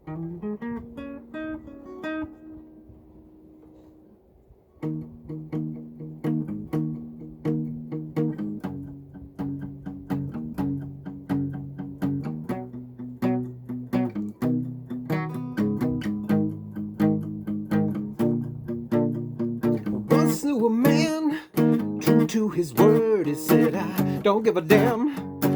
Once knew a man, true to his word, he said, I don't give a damn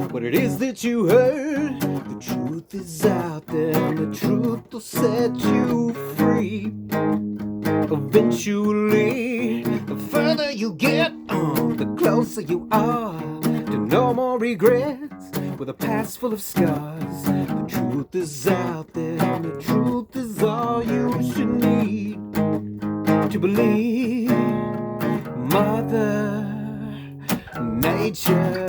what it is that you heard. The truth is out there, and the truth will set you free. Eventually, the further you get, the closer you are to no more regrets. With a past full of scars, the truth is out there, and the truth is all you should need to believe. Mother Nature.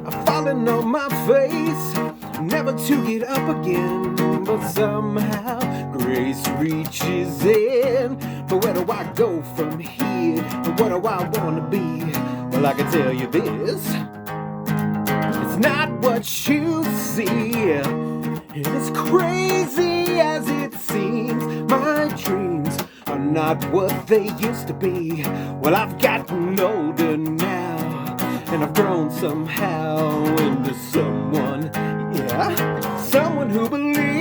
I've fallen on my face, never to get up again, but somehow grace reaches in. But where do I go from here? And what do I want to be? Well, I can tell you this: it's not what you see, and as crazy as it seems, my dreams are not what they used to be. Well, I've gotten older now, and I've grown somehow into someone, someone who believes.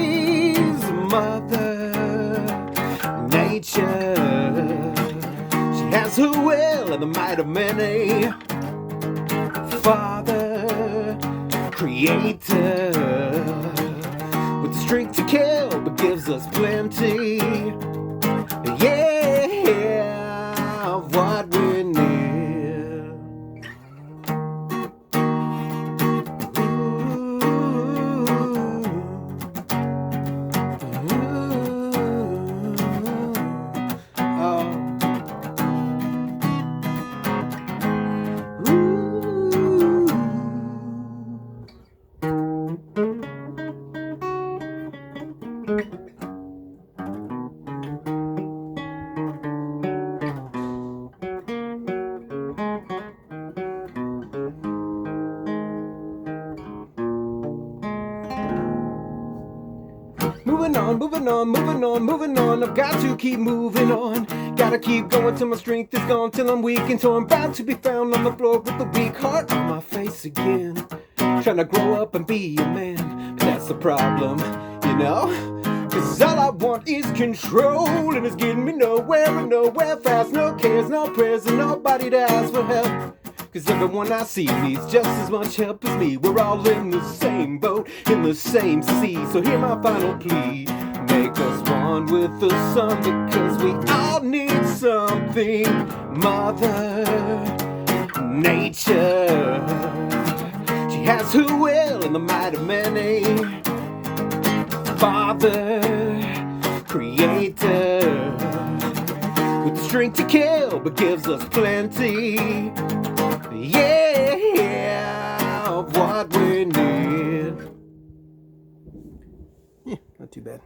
Mother Nature, she has her will and the might of many. Father Creator, with the strength to kill, but gives us plenty, of what we need. Moving on, moving on, moving on, moving on. I've got to keep moving on. Gotta keep going till my strength is gone, till I'm weak and torn, bound to be found on the floor with a weak heart on my face again. Trying to grow up and be a man, but that's the problem, you know? Cause all I want is control, and it's getting me nowhere and nowhere fast. No cares, no prayers, and nobody to ask for help. Cause everyone I see needs just as much help as me. We're all in the same boat, in the same sea. So hear my final plea: make us one with the sun, because we all need something. Mother Nature, she has her will and the might of many. Father Creator, with the strength to kill, but gives us plenty, of what we need. Not too bad.